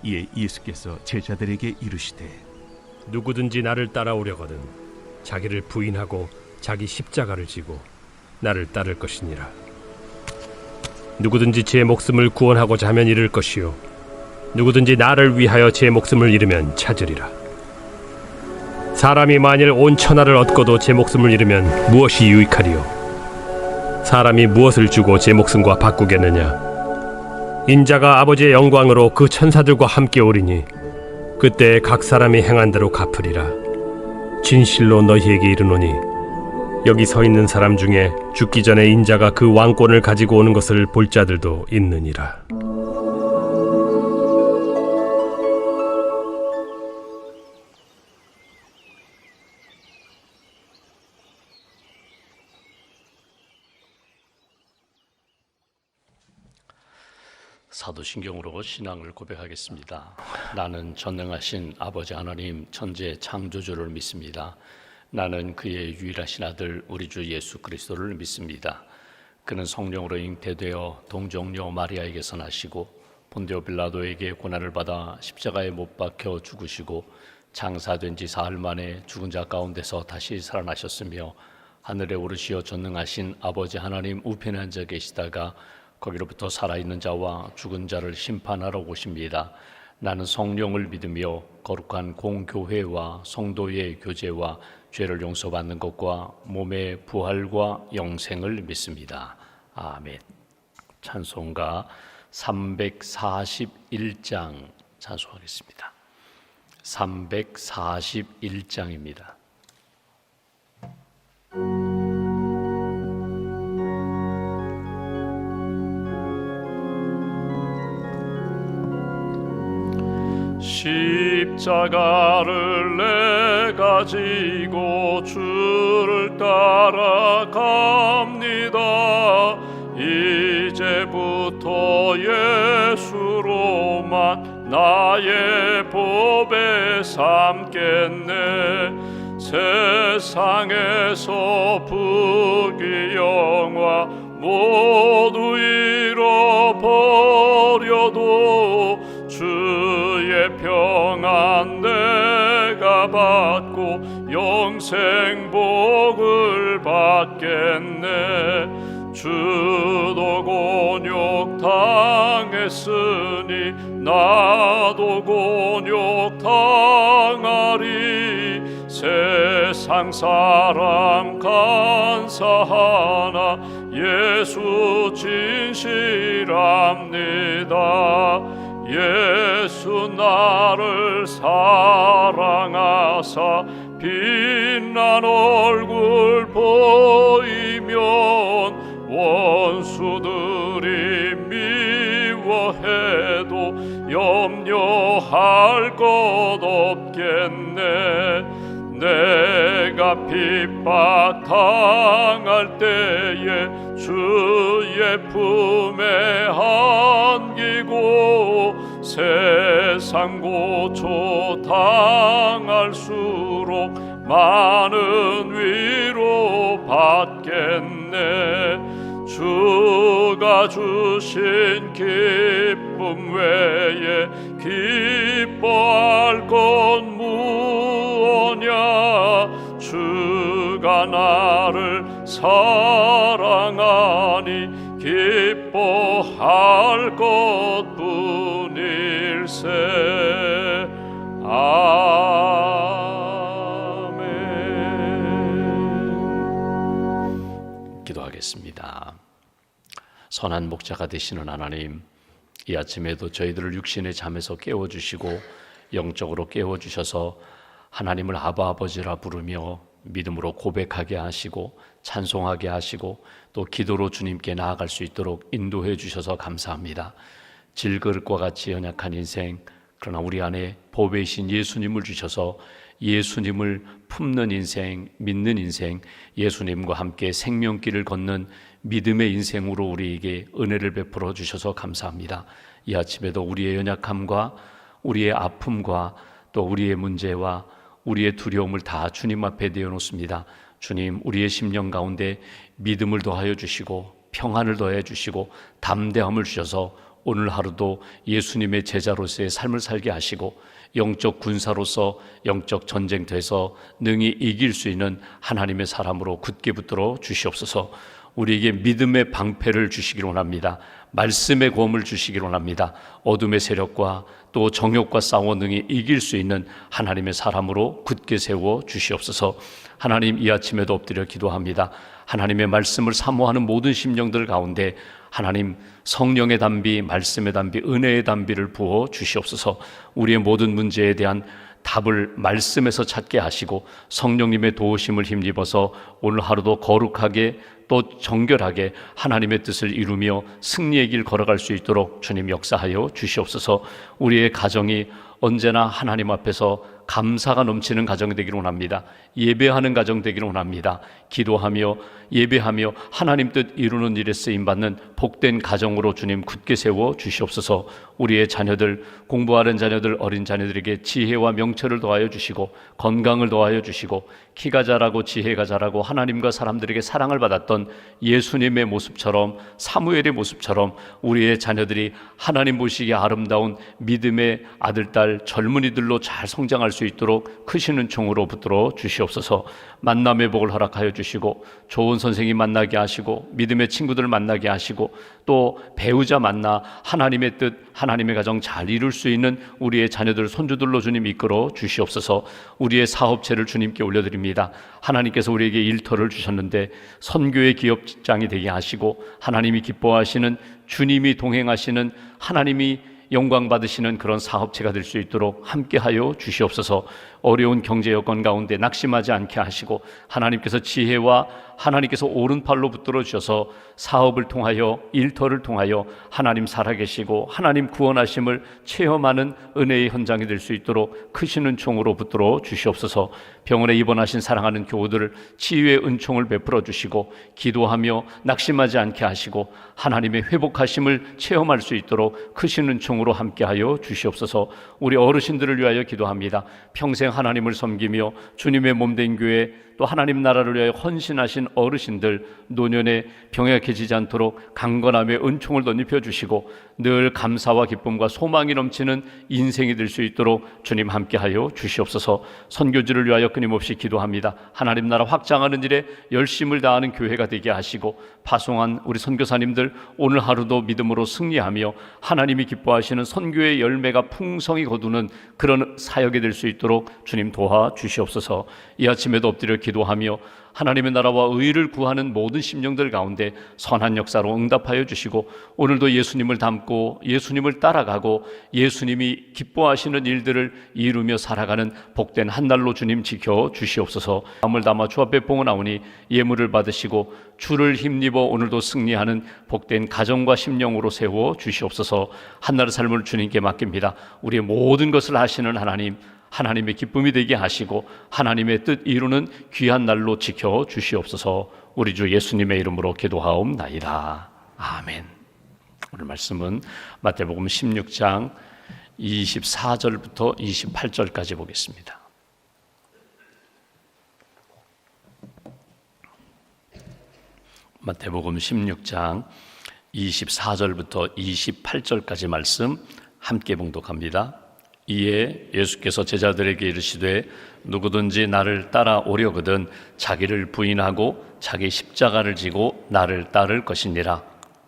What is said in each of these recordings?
이에 예수께서 제자들에게 이르시되 누구든지 나를 따라오려거든 자기를 부인하고 자기 십자가를 지고 나를 따를 것이니라. 누구든지 제 목숨을 구원하고자 하면 잃을 것이요 누구든지 나를 위하여 제 목숨을 잃으면 찾으리라. 사람이 만일 온 천하를 얻고도 제 목숨을 잃으면 무엇이 유익하리요? 사람이 무엇을 주고 제 목숨과 바꾸겠느냐? 인자가 아버지의 영광으로 그 천사들과 함께 오리니 그때 각 사람이 행한 대로 갚으리라. 진실로 너희에게 이르노니 여기 서 있는 사람 중에 죽기 전에 인자가 그 왕권을 가지고 오는 것을 볼 자들도 있느니라. 사도신경으로 신앙을 고백하겠습니다. 나는 전능하신 아버지 하나님 천지의 창조주를 믿습니다. 나는 그의 유일하신 아들 우리 주 예수 그리스도를 믿습니다. 그는 성령으로 잉태되어 동정녀 마리아에게서 나시고 본디오 빌라도에게 고난을 받아 십자가에 못 박혀 죽으시고 장사된 지 사흘 만에 죽은 자 가운데서 다시 살아나셨으며 하늘에 오르시어 전능하신 아버지 하나님 우편에 앉아 계시다가 거기로부터 살아있는 자와 죽은 자를 심판하러 오십니다. 나는 성령을 믿으며 거룩한 공교회와 성도의 교제와 죄를 용서받는 것과 몸의 부활과 영생을 믿습니다. 아멘. 찬송가 341장 찬송하겠습니다. 341장입니다. 십자가를 내가 지고 주를 따라갑니다. 이제부터 예수로만 나의 보배 삼겠네. 세상에서 부귀영화 모두 잃어버려도 주의 평안 내가 받고 영생 복을 받겠네. 주도 곤욕 당했으니 나도 곤욕 당하리. 세상 사람 간사하나 예수 진실합니다. 예수 나를 사랑하사 빛난 얼굴 보이면 원수들이 미워해도 염려할 것 없겠네. 내가 핍박 당할 때에 주의 품에 안기고 세상 고초 당할수록 많은 위로 받겠네. 주가 주신 기쁨 외에 기뻐할 것 무엇냐. 주가 나를 사랑하니 기뻐할 것뿐일세. 아멘. 기도하겠습니다. 선한 목자가 되시는 하나님, 이 아침에도 저희들을 육신의 잠에서 깨워주시고 영적으로 깨워주셔서 하나님을 아바 아버지라 부르며 믿음으로 고백하게 하시고 찬송하게 하시고 또 기도로 주님께 나아갈 수 있도록 인도해 주셔서 감사합니다. 질그릇과 같이 연약한 인생, 그러나 우리 안에 보배이신 예수님을 주셔서 예수님을 품는 인생, 믿는 인생, 예수님과 함께 생명길을 걷는 믿음의 인생으로 우리에게 은혜를 베풀어 주셔서 감사합니다. 이 아침에도 우리의 연약함과 우리의 아픔과 또 우리의 문제와 우리의 두려움을 다 주님 앞에 내어놓습니다. 주님, 우리의 심령 가운데 믿음을 더하여 주시고 평안을 더해 주시고 담대함을 주셔서 오늘 하루도 예수님의 제자로서의 삶을 살게 하시고 영적 군사로서 영적 전쟁터에서 능히 이길 수 있는 하나님의 사람으로 굳게 붙들어 주시옵소서. 우리에게 믿음의 방패를 주시기를 원합니다. 말씀의 구원을 주시기를 원합니다. 어둠의 세력과 또 정욕과 싸워 능히 이길 수 있는 하나님의 사람으로 굳게 세워 주시옵소서. 하나님, 이 아침에도 엎드려 기도합니다. 하나님의 말씀을 사모하는 모든 심령들 가운데 하나님 성령의 담비, 말씀의 담비, 은혜의 담비를 부어 주시옵소서. 우리의 모든 문제에 대한 답을 말씀에서 찾게 하시고 성령님의 도우심을 힘입어서 오늘 하루도 거룩하게 또 정결하게 하나님의 뜻을 이루며 승리의 길 걸어갈 수 있도록 주님 역사하여 주시옵소서. 우리의 가정이 언제나 하나님 앞에서 감사가 넘치는 가정이 되기를 원합니다. 예배하는 가정 되기를 원합니다. 기도하며 예배하며 하나님 뜻 이루는 일에 쓰임받는 복된 가정으로 주님 굳게 세워 주시옵소서. 우리의 자녀들, 공부하는 자녀들, 어린 자녀들에게 지혜와 명철을 더하여 주시고 건강을 더하여 주시고 키가 자라고 지혜가 자라고 하나님과 사람들에게 사랑을 받았던 예수님의 모습처럼, 사무엘의 모습처럼 우리의 자녀들이 하나님 보시기에 아름다운 믿음의 아들, 딸, 젊은이들로 잘 성장할 수 있도록 크시는 종으로 붙들어 주시옵소서. 만남의 복을 허락하여 주시고 좋은 선생님 만나게 하시고 믿음의 친구들 만나게 하시고 또 배우자 만나 하나님의 뜻, 하나님의 가정 잘 이룰 수 있는 우리의 자녀들, 손주들로 주님 이끌어 주시옵소서. 우리의 사업체를 주님께 올려드립니다. 하나님께서 우리에게 일터를 주셨는데 선교의 기업 직장이 되게 하시고 하나님이 기뻐하시는, 주님이 동행하시는, 하나님이 영광 받으시는 그런 사업체가 될 수 있도록 함께하여 주시옵소서. 어려운 경제 여건 가운데 낙심하지 않게 하시고 하나님께서 지혜와 하나님께서 오른팔로 붙들어 주셔서 사업을 통하여, 일터를 통하여 하나님 살아계시고 하나님 구원하심을 체험하는 은혜의 현장이 될 수 있도록 크시는 종으로 붙들어 주시옵소서. 병원에 입원하신 사랑하는 교우들을 치유의 은총을 베풀어 주시고 기도하며 낙심하지 않게 하시고 하나님의 회복하심을 체험할 수 있도록 크시는 종으로 함께하여 주시옵소서. 우리 어르신들을 위하여 기도합니다. 평생 하나님을 섬기며 주님의 몸된 교회, 또 하나님 나라를 위하여 헌신하신 어르신들, 노년에 병약해지지 않도록 강건함의 은총을 덧입혀 주시고 늘 감사와 기쁨과 소망이 넘치는 인생이 될 수 있도록 주님 함께하여 주시옵소서. 선교지를 위하여 끊임없이 기도합니다. 하나님 나라 확장하는 일에 열심을 다하는 교회가 되게 하시고 파송한 우리 선교사님들 오늘 하루도 믿음으로 승리하며 하나님이 기뻐하시는 선교의 열매가 풍성히 거두는 그런 사역이 될 수 있도록 주님 도와 주시옵소서. 이 아침에도 엎드려 기도하며 하나님의 나라와 의를 구하는 모든 심령들 가운데 선한 역사로 응답하여 주시고 오늘도 예수님을 닮고 예수님을 따라가고 예수님이 기뻐하시는 일들을 이루며 살아가는 복된 한 날로 주님 지켜 주시옵소서. 마음을 담아 주 앞에 봉헌하오니 예물을 받으시고 주를 힘입어 오늘도 승리하는 복된 가정과 심령으로 세워 주시옵소서. 한나라의 삶을 주님께 맡깁니다. 우리의 모든 것을 하시는 하나님, 하나님의 기쁨이 되게 하시고 하나님의 뜻 이루는 귀한 날로 지켜 주시옵소서. 우리 주 예수님의 이름으로 기도하옵나이다. 아멘. 오늘 말씀은 마태복음 16장 24절부터 28절까지 보겠습니다. 마태복음 16장 24절부터 28절까지 말씀 함께 봉독합니다. 이에 예수께서 제자들에게 이르시되 누구든지 나를 따라오려거든 자기를 부인하고 자기 십자가를 지고 나를 따를 것이니라.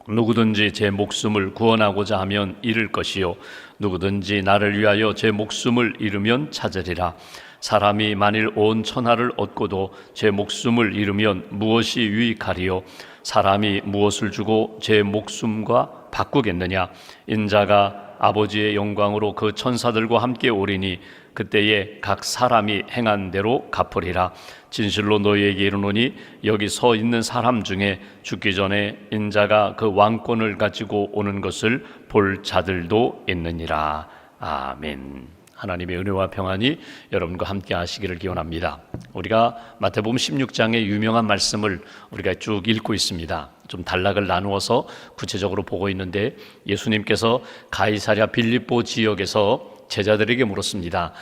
누구든지 제 목숨을 구원하고자 하면 잃을 것이요 누구든지 나를 위하여 제 목숨을 잃으면 찾으리라. 사람이 만일 온 천하를 얻고도 제 목숨을 잃으면 무엇이 유익하리요? 사람이 무엇을 주고 제 목숨과 바꾸겠느냐? 인자가 아버지의 영광으로 그 천사들과 함께 오리니 그때에 각 사람이 행한 대로 갚으리라. 진실로 너희에게 이르노니 여기 서 있는 사람 중에 죽기 전에 인자가 그 왕권을 가지고 오는 것을 볼 자들도 있느니라. 아멘. 하나님의 은혜와 평안이 여러분과 함께 하시기를 기원합니다. 우리가 마태복음 16장의 유명한 말씀을 우리가 쭉 읽고 있습니다. 좀 단락을 나누어서 구체적으로 보고 있는데 예수님께서 가이사랴 빌립보 지역에서 제자들에게 물었습니다.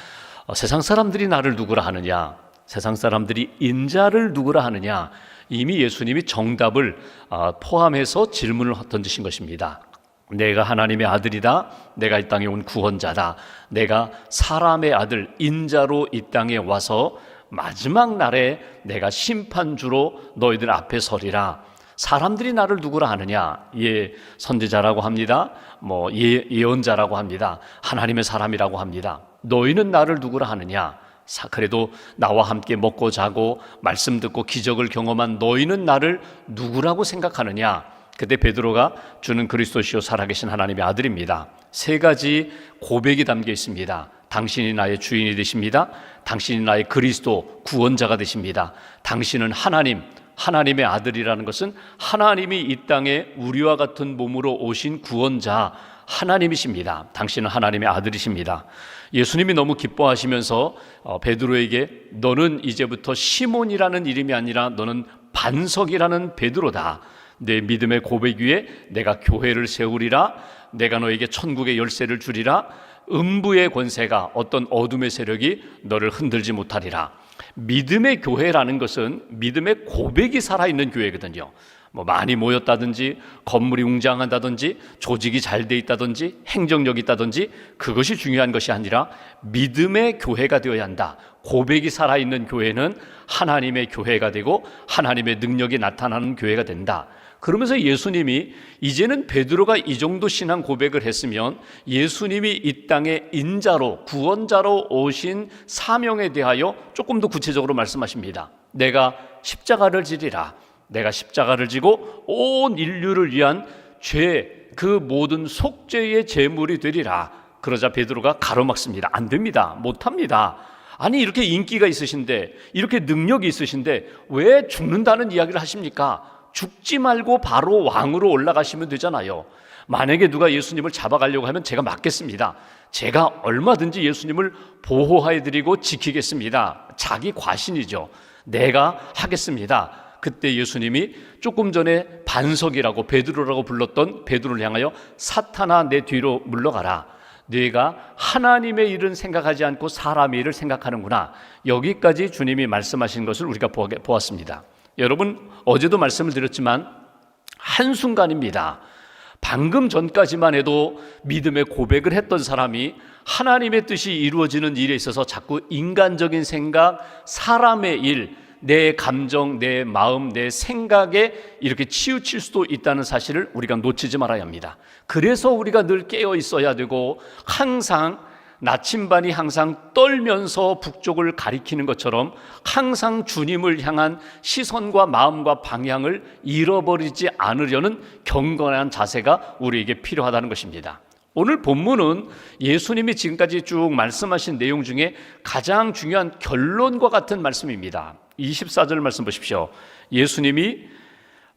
세상 사람들이 나를 누구라 하느냐? 세상 사람들이 인자를 누구라 하느냐? 이미 예수님이 정답을 포함해서 질문을 던지신 것입니다. 내가 하나님의 아들이다. 내가 이 땅에 온 구원자다. 내가 사람의 아들 인자로 이 땅에 와서 마지막 날에 내가 심판주로 너희들 앞에 서리라. 사람들이 나를 누구라 하느냐? 선지자라고 합니다. 예언자라고 합니다. 하나님의 사람이라고 합니다. 너희는 나를 누구라 하느냐? 그래도 나와 함께 먹고 자고 말씀 듣고 기적을 경험한 너희는 나를 누구라고 생각하느냐? 그때 베드로가 주는 그리스도시요 살아계신 하나님의 아들입니다. 세 가지 고백이 담겨 있습니다. 당신이 나의 주인이 되십니다. 당신이 나의 그리스도 구원자가 되십니다. 당신은 하나님의 아들이라는 것은 하나님이 이 땅에 우리와 같은 몸으로 오신 구원자 하나님이십니다. 당신은 하나님의 아들이십니다. 예수님이 너무 기뻐하시면서 베드로에게 너는 이제부터 시몬이라는 이름이 아니라 너는 반석이라는 베드로다. 내 믿음의 고백 위에 내가 교회를 세우리라. 내가 너에게 천국의 열쇠를 주리라. 음부의 권세가 어떤 어둠의 세력이 너를 흔들지 못하리라. 믿음의 교회라는 것은 믿음의 고백이 살아있는 교회거든요. 많이 모였다든지 건물이 웅장하다든지 조직이 잘 돼 있다든지 행정력이 있다든지 그것이 중요한 것이 아니라 믿음의 교회가 되어야 한다. 고백이 살아있는 교회는 하나님의 교회가 되고 하나님의 능력이 나타나는 교회가 된다. 그러면서 예수님이 이제는 베드로가 이 정도 신앙 고백을 했으면 예수님이 이 땅에 인자로 구원자로 오신 사명에 대하여 조금 더 구체적으로 말씀하십니다. 내가 십자가를 지리라. 내가 십자가를 지고 온 인류를 위한 그 모든 속죄의 제물이 되리라. 그러자 베드로가 가로막습니다. 안 됩니다. 못합니다. 아니 이렇게 인기가 있으신데 이렇게 능력이 있으신데 왜 죽는다는 이야기를 하십니까? 죽지 말고 바로 왕으로 올라가시면 되잖아요. 만약에 누가 예수님을 잡아가려고 하면 제가 막겠습니다. 제가 얼마든지 예수님을 보호해드리고 지키겠습니다. 자기 과신이죠. 내가 하겠습니다. 그때 예수님이 조금 전에 반석이라고 베드로라고 불렀던 베드로를 향하여 사탄아 내 뒤로 물러가라. 네가 하나님의 일은 생각하지 않고 사람의 일을 생각하는구나. 여기까지 주님이 말씀하신 것을 우리가 보았습니다. 여러분 어제도 말씀을 드렸지만 한순간입니다. 방금 전까지만 해도 믿음의 고백을 했던 사람이 하나님의 뜻이 이루어지는 일에 있어서 자꾸 인간적인 생각, 사람의 일, 내 감정, 내 마음, 내 생각에 이렇게 치우칠 수도 있다는 사실을 우리가 놓치지 말아야 합니다. 그래서 우리가 늘 깨어 있어야 되고 항상 나침반이 항상 떨면서 북쪽을 가리키는 것처럼 항상 주님을 향한 시선과 마음과 방향을 잃어버리지 않으려는 경건한 자세가 우리에게 필요하다는 것입니다. 오늘 본문은 예수님이 지금까지 쭉 말씀하신 내용 중에 가장 중요한 결론과 같은 말씀입니다. 24절 말씀 보십시오. 예수님이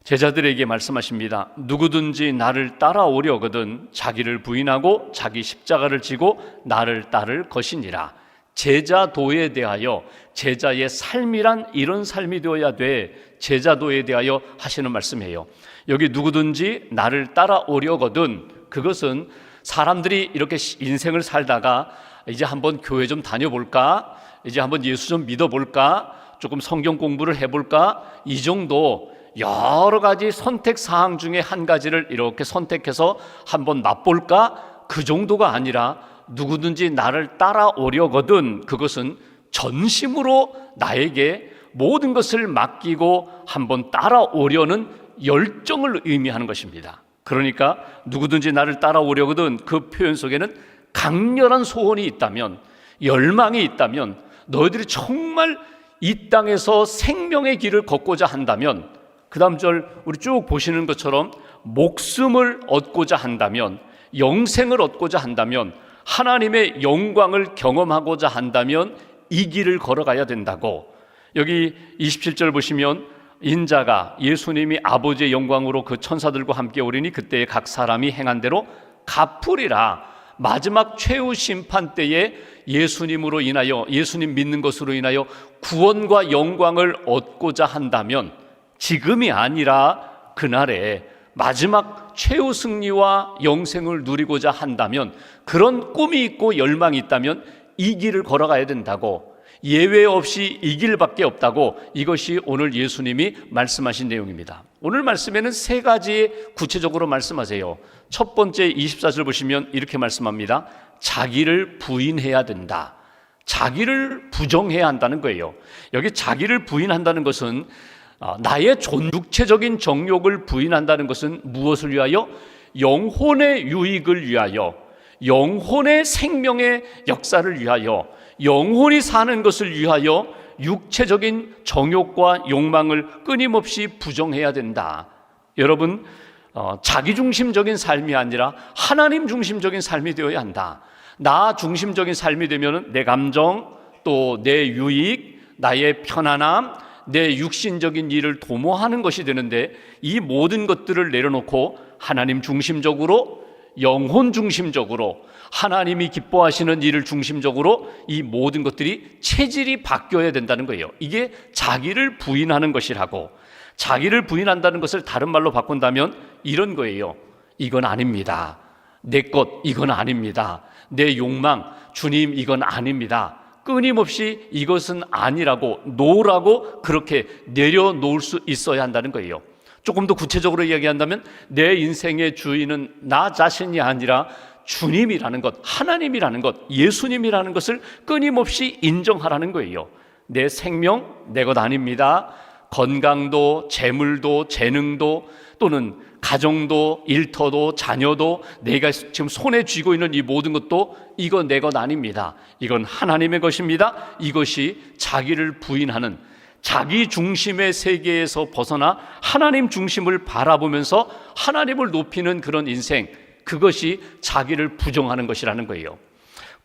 제자들에게 말씀하십니다. 누구든지 나를 따라오려거든 자기를 부인하고 자기 십자가를 지고 나를 따를 것이니라. 제자도에 대하여 제자의 삶이란 이런 삶이 되어야 돼. 제자도에 대하여 하시는 말씀이에요. 여기 누구든지 나를 따라오려거든 그것은 사람들이 이렇게 인생을 살다가 이제 한번 교회 좀 다녀볼까? 이제 한번 예수 좀 믿어볼까? 조금 성경 공부를 해볼까? 이 정도 여러 가지 선택 사항 중에 한 가지를 이렇게 선택해서 한번 맛볼까? 그 정도가 아니라 누구든지 나를 따라오려거든 그것은 전심으로 나에게 모든 것을 맡기고 한번 따라오려는 열정을 의미하는 것입니다. 그러니까 누구든지 나를 따라오려거든 그 표현 속에는 강렬한 소원이 있다면, 열망이 있다면, 너희들이 정말 이 땅에서 생명의 길을 걷고자 한다면, 그 다음 절 우리 쭉 보시는 것처럼 목숨을 얻고자 한다면, 영생을 얻고자 한다면, 하나님의 영광을 경험하고자 한다면 이 길을 걸어가야 된다고. 여기 27절 보시면 인자가 예수님이 아버지의 영광으로 그 천사들과 함께 오리니 그때에 각 사람이 행한 대로 갚으리라. 마지막 최후 심판 때에 예수님으로 인하여, 예수님 믿는 것으로 인하여 구원과 영광을 얻고자 한다면, 지금이 아니라 그날에 마지막 최후 승리와 영생을 누리고자 한다면, 그런 꿈이 있고 열망이 있다면 이 길을 걸어가야 된다고. 예외 없이 이 길밖에 없다고, 이것이 오늘 예수님이 말씀하신 내용입니다. 오늘 말씀에는 세 가지 구체적으로 말씀하세요. 첫 번째 24절 보시면 이렇게 말씀합니다. 자기를 부인해야 된다. 자기를 부정해야 한다는 거예요. 여기 자기를 부인한다는 것은 나의 육체적인 정욕을 부인한다는 것은 무엇을 위하여? 영혼의 유익을 위하여, 영혼의 생명의 역사를 위하여, 영혼이 사는 것을 위하여 육체적인 정욕과 욕망을 끊임없이 부정해야 된다. 여러분, 자기중심적인 삶이 아니라 하나님 중심적인 삶이 되어야 한다. 나 중심적인 삶이 되면 내 감정, 또 내 유익, 나의 편안함, 내 육신적인 일을 도모하는 것이 되는데, 이 모든 것들을 내려놓고 하나님 중심적으로, 영혼 중심적으로, 하나님이 기뻐하시는 일을 중심적으로 이 모든 것들이 체질이 바뀌어야 된다는 거예요. 이게 자기를 부인하는 것이라고. 자기를 부인한다는 것을 다른 말로 바꾼다면 이런 거예요. 이건 아닙니다. 내 것, 이건 아닙니다. 내 욕망, 주님, 이건 아닙니다. 끊임없이 이것은 아니라고, 노라고 그렇게 내려놓을 수 있어야 한다는 거예요. 조금 더 구체적으로 이야기한다면 내 인생의 주인은 나 자신이 아니라 주님이라는 것, 하나님이라는 것, 예수님이라는 것을 끊임없이 인정하라는 거예요. 내 생명, 내 것 아닙니다. 건강도, 재물도, 재능도, 또는 가정도, 일터도, 자녀도, 내가 지금 손에 쥐고 있는 이 모든 것도 이거 내 것 아닙니다. 이건 하나님의 것입니다. 이것이 자기를 부인하는, 자기 중심의 세계에서 벗어나 하나님 중심을 바라보면서 하나님을 높이는 그런 인생, 그것이 자기를 부정하는 것이라는 거예요.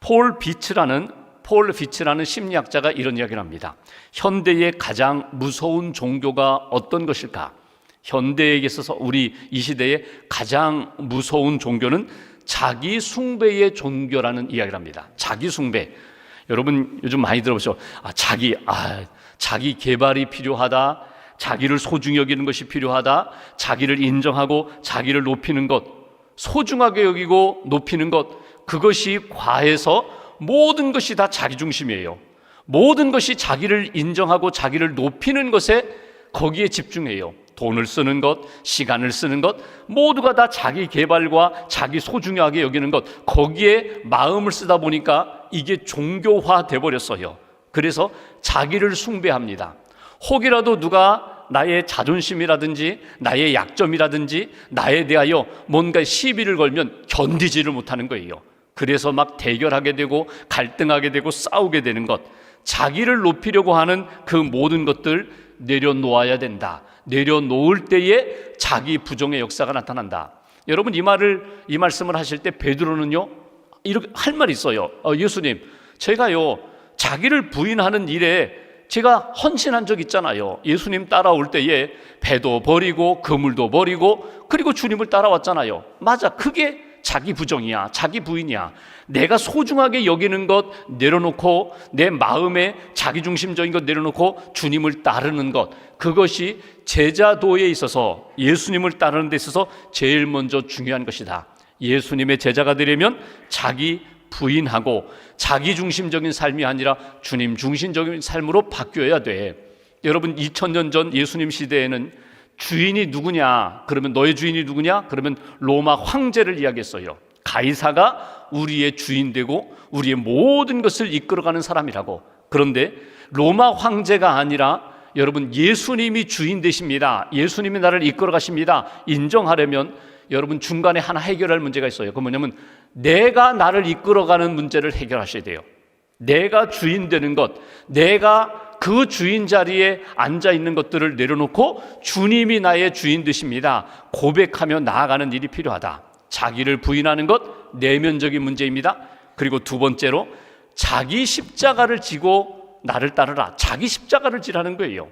폴 비츠라는 심리학자가 이런 이야기를 합니다. 현대의 가장 무서운 종교가 어떤 것일까? 현대에 있어서 우리 이 시대의 가장 무서운 종교는 자기 숭배의 종교라는 이야기를 합니다. 자기 숭배. 여러분 요즘 많이 들어보죠. 자기 개발이 필요하다. 자기를 소중히 여기는 것이 필요하다. 자기를 인정하고 자기를 높이는 것, 소중하게 여기고 높이는 것, 그것이 과해서 모든 것이 다 자기 중심이에요. 모든 것이 자기를 인정하고 자기를 높이는 것에 거기에 집중해요. 돈을 쓰는 것, 시간을 쓰는 것, 모두가 다 자기 개발과 자기 소중하게 여기는 것, 거기에 마음을 쓰다 보니까 이게 종교화 돼버렸어요. 그래서 자기를 숭배합니다. 혹이라도 누가 나의 자존심이라든지 나의 약점이라든지 나에 대하여 뭔가 시비를 걸면 견디지를 못하는 거예요. 그래서 막 대결하게 되고 갈등하게 되고 싸우게 되는 것, 자기를 높이려고 하는 그 모든 것들 내려놓아야 된다. 내려놓을 때에 자기 부정의 역사가 나타난다. 여러분 이 말씀을 하실 때 베드로는요 이렇게 할 말이 있어요. 예수님, 제가요 자기를 부인하는 일에 제가 헌신한 적 있잖아요. 예수님 따라올 때에 배도 버리고 그물도 버리고 그리고 주님을 따라왔잖아요. 맞아, 그게 자기 부정이야, 자기 부인이야. 내가 소중하게 여기는 것 내려놓고 내 마음에 자기중심적인 것 내려놓고 주님을 따르는 것, 그것이 제자도에 있어서 예수님을 따르는 데 있어서 제일 먼저 중요한 것이다. 예수님의 제자가 되려면 자기 부인하고 자기중심적인 삶이 아니라 주님 중심적인 삶으로 바뀌어야 돼. 여러분 2000년 전 예수님 시대에는 주인이 누구냐? 그러면 너의 주인이 누구냐? 그러면 로마 황제를 이야기했어요. 가이사가 우리의 주인 되고 우리의 모든 것을 이끌어가는 사람이라고. 그런데 로마 황제가 아니라 여러분 예수님이 주인 되십니다. 예수님이 나를 이끌어 가십니다. 인정하려면 여러분 중간에 하나 해결할 문제가 있어요. 그건 뭐냐면 내가 나를 이끌어가는 문제를 해결하셔야 돼요. 내가 주인 되는 것, 내가 그 주인 자리에 앉아 있는 것들을 내려놓고 주님이 나의 주인 되십니다. 고백하며 나아가는 일이 필요하다. 자기를 부인하는 것, 내면적인 문제입니다. 그리고 두 번째로 자기 십자가를 지고 나를 따르라. 자기 십자가를 지라는 거예요.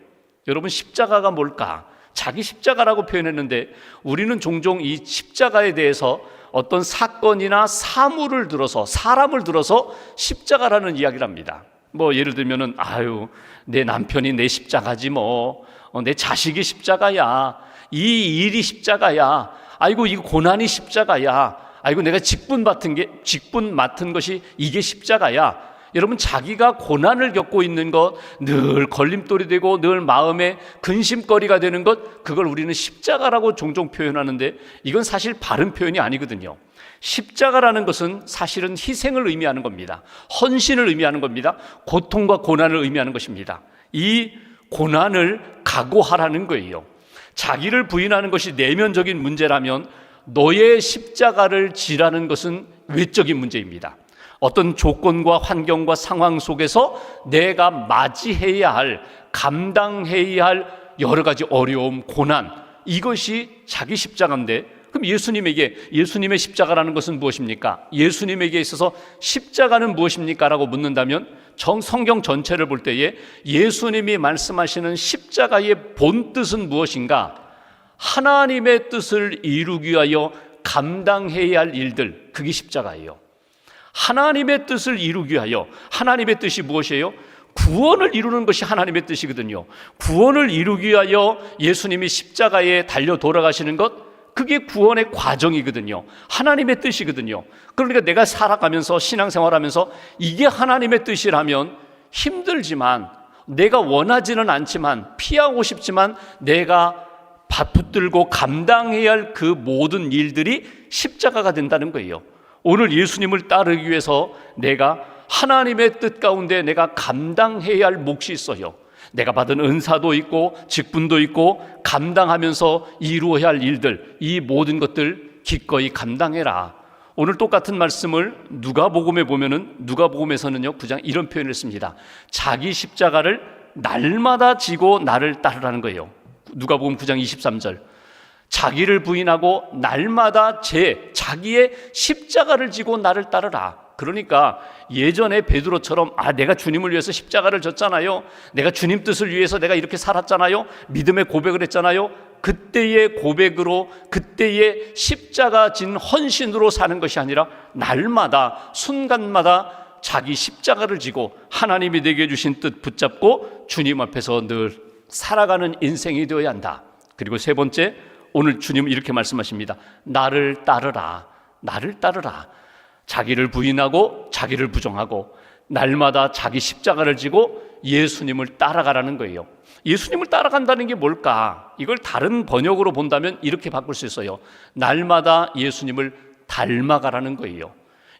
여러분 십자가가 뭘까? 자기 십자가라고 표현했는데 우리는 종종 이 십자가에 대해서 어떤 사건이나 사물을 들어서 사람을 들어서 십자가라는 이야기를 합니다. 뭐 예를 들면은 내 남편이 내 십자가지 뭐, 내 자식이 십자가야, 이 일이 십자가야, 아이고 이 고난이 십자가야, 아이고 내가 직분 맡은 것이 이게 십자가야. 여러분, 자기가 고난을 겪고 있는 것, 늘 걸림돌이 되고 늘 마음에 근심거리가 되는 것, 그걸 우리는 십자가라고 종종 표현하는데 이건 사실 바른 표현이 아니거든요. 십자가라는 것은 사실은 희생을 의미하는 겁니다. 헌신을 의미하는 겁니다. 고통과 고난을 의미하는 것입니다. 이 고난을 각오하라는 거예요. 자기를 부인하는 것이 내면적인 문제라면 너의 십자가를 지라는 것은 외적인 문제입니다. 어떤 조건과 환경과 상황 속에서 내가 맞이해야 할, 감당해야 할 여러 가지 어려움, 고난, 이것이 자기 십자가인데, 그럼 예수님의 십자가라는 것은 무엇입니까? 예수님에게 있어서 십자가는 무엇입니까? 라고 묻는다면 성경 전체를 볼 때에 예수님이 말씀하시는 십자가의 본 뜻은 무엇인가? 하나님의 뜻을 이루기 위하여 감당해야 할 일들, 그게 십자가예요. 하나님의 뜻을 이루기 위하여, 하나님의 뜻이 무엇이에요? 구원을 이루는 것이 하나님의 뜻이거든요. 구원을 이루기 위하여 예수님이 십자가에 달려 돌아가시는 것, 그게 구원의 과정이거든요. 하나님의 뜻이거든요. 그러니까 내가 살아가면서, 신앙생활하면서 이게 하나님의 뜻이라면 힘들지만, 내가 원하지는 않지만, 피하고 싶지만 내가 붙들고 감당해야 할 그 모든 일들이 십자가가 된다는 거예요. 오늘 예수님을 따르기 위해서 내가 하나님의 뜻 가운데 내가 감당해야 할 몫이 있어요. 내가 받은 은사도 있고 직분도 있고 감당하면서 이루어야 할 일들, 이 모든 것들 기꺼이 감당해라. 오늘 똑같은 말씀을 누가복음에 보면은, 누가복음에서는요 9장 이런 표현을 했습니다. 자기 십자가를 날마다 지고 나를 따르라는 거예요. 누가복음 9장 23절. 자기를 부인하고 날마다 자기의 십자가를 지고 나를 따르라. 그러니까 예전에 베드로처럼 내가 주님을 위해서 십자가를 졌잖아요. 내가 주님 뜻을 위해서 내가 이렇게 살았잖아요. 믿음의 고백을 했잖아요. 그때의 고백으로, 그때의 십자가 진 헌신으로 사는 것이 아니라 날마다, 순간마다 자기 십자가를 지고 하나님이 내게 주신 뜻 붙잡고 주님 앞에서 늘 살아가는 인생이 되어야 한다. 그리고 세 번째, 오늘 주님은 이렇게 말씀하십니다. 나를 따르라. 나를 따르라. 자기를 부인하고 자기를 부정하고 날마다 자기 십자가를 지고 예수님을 따라가라는 거예요. 예수님을 따라간다는 게 뭘까? 이걸 다른 번역으로 본다면 이렇게 바꿀 수 있어요. 날마다 예수님을 닮아가라는 거예요.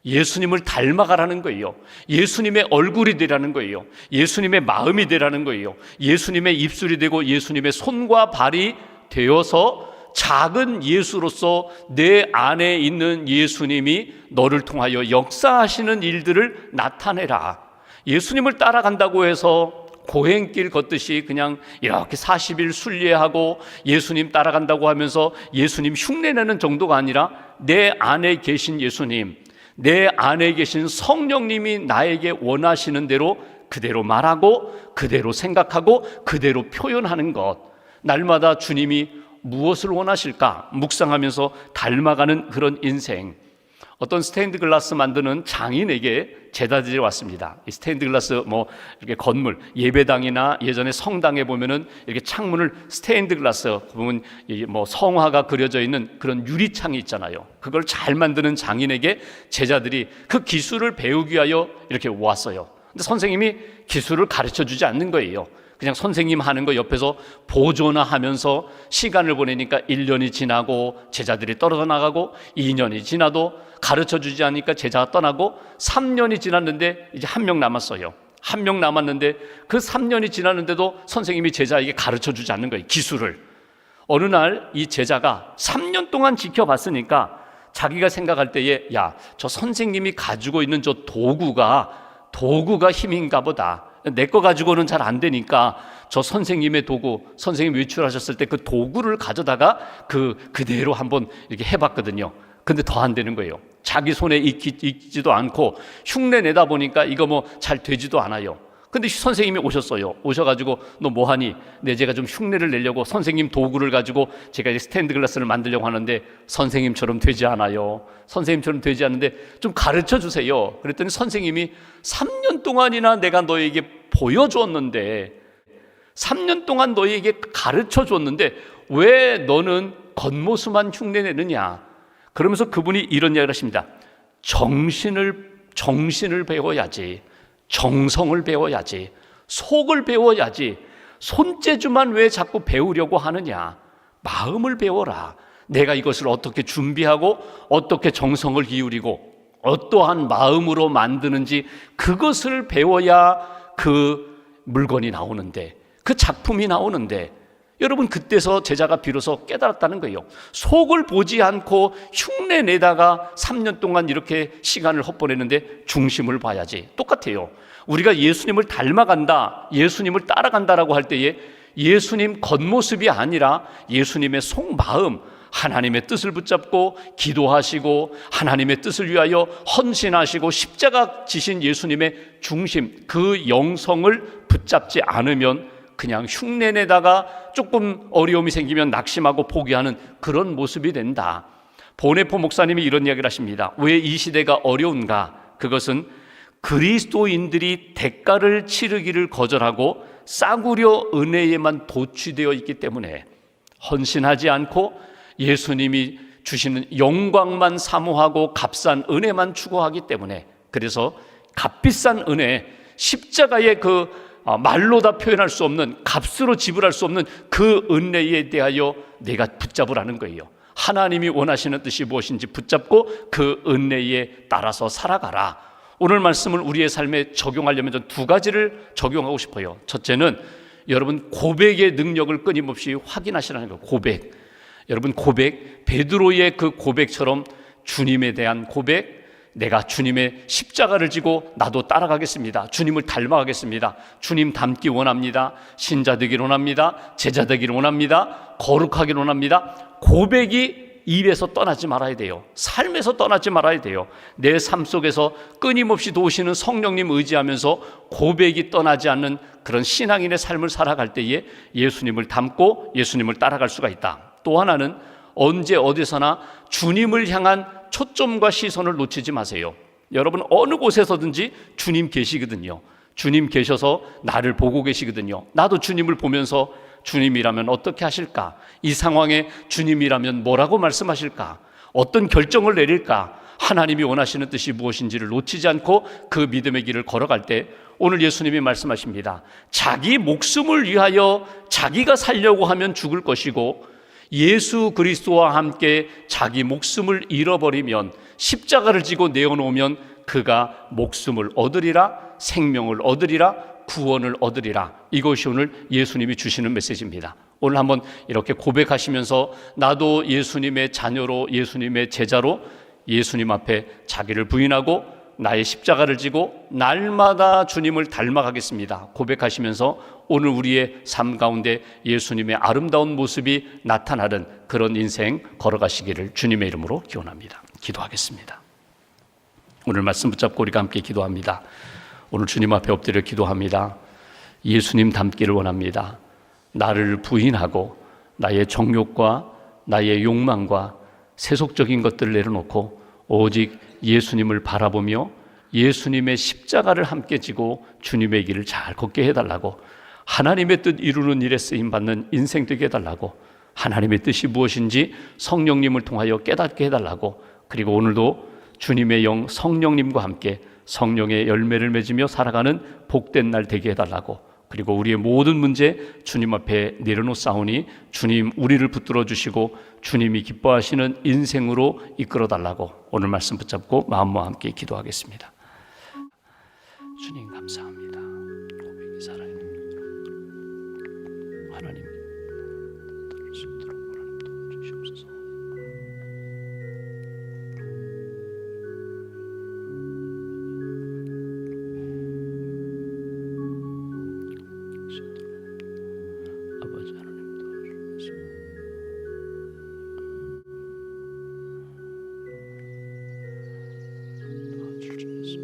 예수님을 닮아가라는 거예요. 예수님의 얼굴이 되라는 거예요. 예수님의 마음이 되라는 거예요. 예수님의 입술이 되고 예수님의 손과 발이 되어서 작은 예수로서 내 안에 있는 예수님이 너를 통하여 역사하시는 일들을 나타내라. 예수님을 따라간다고 해서 고행길 걷듯이 그냥 이렇게 40일 순례하고 예수님 따라간다고 하면서 예수님 흉내내는 정도가 아니라 내 안에 계신 예수님, 내 안에 계신 성령님이 나에게 원하시는 대로 그대로 말하고 그대로 생각하고 그대로 표현하는 것. 날마다 주님이 무엇을 원하실까 묵상하면서 닮아가는 그런 인생. 어떤 스테인드 글라스 만드는 장인에게 제자들이 왔습니다. 이 스테인드 글라스 이렇게 건물, 예배당이나 예전에 성당에 보면은 이렇게 창문을 스테인드 글라스 보면 성화가 그려져 있는 그런 유리창이 있잖아요. 그걸 잘 만드는 장인에게 제자들이 그 기술을 배우기 위하여 이렇게 왔어요. 근데 선생님이 기술을 가르쳐 주지 않는 거예요. 그냥 선생님 하는 거 옆에서 보조나 하면서 시간을 보내니까 1년이 지나고 제자들이 떨어져 나가고 2년이 지나도 가르쳐 주지 않으니까 제자가 떠나고 3년이 지났는데 이제 한 명 남았어요. 한 명 남았는데 그 3년이 지났는데도 선생님이 제자에게 가르쳐 주지 않는 거예요. 기술을. 어느 날 이 제자가 3년 동안 지켜봤으니까 자기가 생각할 때에 저 선생님이 가지고 있는 저 도구가 힘인가 보다. 내 거 가지고는 잘 안 되니까 저 선생님의 도구, 선생님 외출하셨을 때 그 도구를 가져다가 그대로 한번 이렇게 해봤거든요. 근데 더 안 되는 거예요. 자기 손에 익지도 않고 흉내 내다 보니까 이거 잘 되지도 않아요. 근데 선생님이 오셨어요. 오셔가지고 너 뭐하니? 네, 제가 좀 흉내를 내려고 선생님 도구를 가지고 제가 스탠드 글라스를 만들려고 하는데 선생님처럼 되지 않아요. 선생님처럼 되지 않는데 좀 가르쳐 주세요. 그랬더니 선생님이 3년 동안이나 내가 너에게 보여줬는데 3년 동안 너에게 가르쳐 줬는데 왜 너는 겉모습만 흉내내느냐? 그러면서 그분이 이런 이야기를 하십니다. 정신을 배워야지. 정성을 배워야지, 속을 배워야지. 손재주만 왜 자꾸 배우려고 하느냐? 마음을 배워라. 내가 이것을 어떻게 준비하고 어떻게 정성을 기울이고 어떠한 마음으로 만드는지 그것을 배워야 그 물건이 나오는데, 그 작품이 나오는데, 여러분 그때서 제자가 비로소 깨달았다는 거예요. 속을 보지 않고 흉내 내다가 3년 동안 이렇게 시간을 헛보냈는데 중심을 봐야지. 똑같아요. 우리가 예수님을 닮아간다, 예수님을 따라간다라고 할 때에 예수님 겉모습이 아니라 예수님의 속마음, 하나님의 뜻을 붙잡고 기도하시고 하나님의 뜻을 위하여 헌신하시고 십자가 지신 예수님의 중심, 그 영성을 붙잡지 않으면 그냥 흉내내다가 조금 어려움이 생기면 낙심하고 포기하는 그런 모습이 된다. 보네포 목사님이 이런 이야기를 하십니다. 왜 이 시대가 어려운가? 그것은 그리스도인들이 대가를 치르기를 거절하고 싸구려 은혜에만 도취되어 있기 때문에, 헌신하지 않고 예수님이 주시는 영광만 사모하고 값싼 은혜만 추구하기 때문에, 그래서 값비싼 은혜, 십자가의 그 말로 다 표현할 수 없는, 값으로 지불할 수 없는 그 은혜에 대하여 내가 붙잡으라는 거예요. 하나님이 원하시는 뜻이 무엇인지 붙잡고 그 은혜에 따라서 살아가라. 오늘 말씀을 우리의 삶에 적용하려면 전 두 가지를 적용하고 싶어요. 첫째는 여러분 고백의 능력을 끊임없이 확인하시라는 거예요. 고백. 여러분 고백, 베드로의 그 고백처럼 주님에 대한 고백, 내가 주님의 십자가를 지고 나도 따라가겠습니다. 주님을 닮아가겠습니다. 주님 닮기 원합니다. 신자 되기를 원합니다. 제자 되기를 원합니다. 거룩하기를 원합니다. 고백이 입에서 떠나지 말아야 돼요. 삶에서 떠나지 말아야 돼요. 내 삶 속에서 끊임없이 도우시는 성령님 의지하면서 고백이 떠나지 않는 그런 신앙인의 삶을 살아갈 때에 예수님을 닮고 예수님을 따라갈 수가 있다. 또 하나는 언제 어디서나 주님을 향한 초점과 시선을 놓치지 마세요. 여러분 어느 곳에서든지 주님 계시거든요. 주님 계셔서 나를 보고 계시거든요. 나도 주님을 보면서 주님이라면 어떻게 하실까? 이 상황에 주님이라면 뭐라고 말씀하실까? 어떤 결정을 내릴까? 하나님이 원하시는 뜻이 무엇인지를 놓치지 않고 그 믿음의 길을 걸어갈 때 오늘 예수님이 말씀하십니다. 자기 목숨을 위하여 자기가 살려고 하면 죽을 것이고 예수 그리스도와 함께 자기 목숨을 잃어버리면 십자가를 지고 내어놓으면 그가 목숨을 얻으리라, 생명을 얻으리라, 구원을 얻으리라. 이것이 오늘 예수님이 주시는 메시지입니다. 오늘 한번 이렇게 고백하시면서 나도 예수님의 자녀로, 예수님의 제자로 예수님 앞에 자기를 부인하고 나의 십자가를 지고 날마다 주님을 닮아가겠습니다. 고백하시면서 오늘 우리의 삶 가운데 예수님의 아름다운 모습이 나타나는 그런 인생 걸어가시기를 주님의 이름으로 기원합니다. 기도하겠습니다. 오늘 말씀 붙잡고 우리가 함께 기도합니다. 오늘 주님 앞에 엎드려 기도합니다. 예수님 닮기를 원합니다. 나를 부인하고 나의 정욕과 나의 욕망과 세속적인 것들을 내려놓고 오직 예수님을 바라보며 예수님의 십자가를 함께 지고 주님의 길을 잘 걷게 해달라고, 하나님의 뜻 이루는 일에 쓰임받는 인생 되게 해달라고, 하나님의 뜻이 무엇인지 성령님을 통하여 깨닫게 해달라고, 그리고 오늘도 주님의 영 성령님과 함께 성령의 열매를 맺으며 살아가는 복된 날 되게 해달라고, 그리고 우리의 모든 문제 주님 앞에 내려놓사오니 주님 우리를 붙들어 주시고 주님이 기뻐하시는 인생으로 이끌어 달라고 오늘 말씀 붙잡고 마음과 함께 기도하겠습니다. 주님 감사합니다. 고백이 살아있는 하나님 들을 수 있도록 하나님 도와주시옵소서. 아버지 하나님 도와주시옵소서. 도와주시옵소서.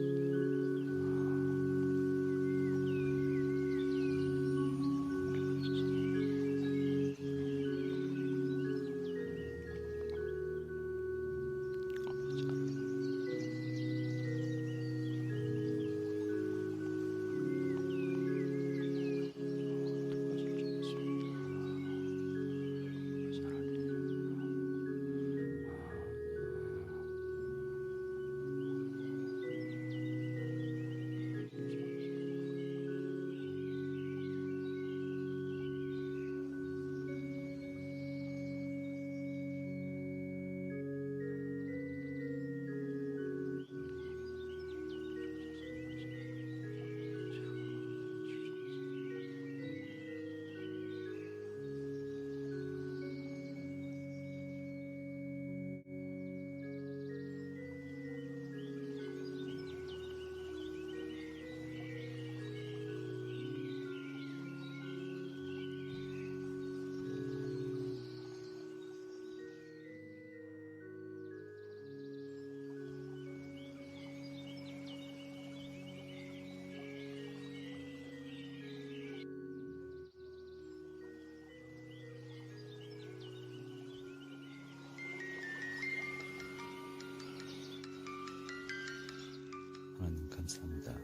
감사합니다.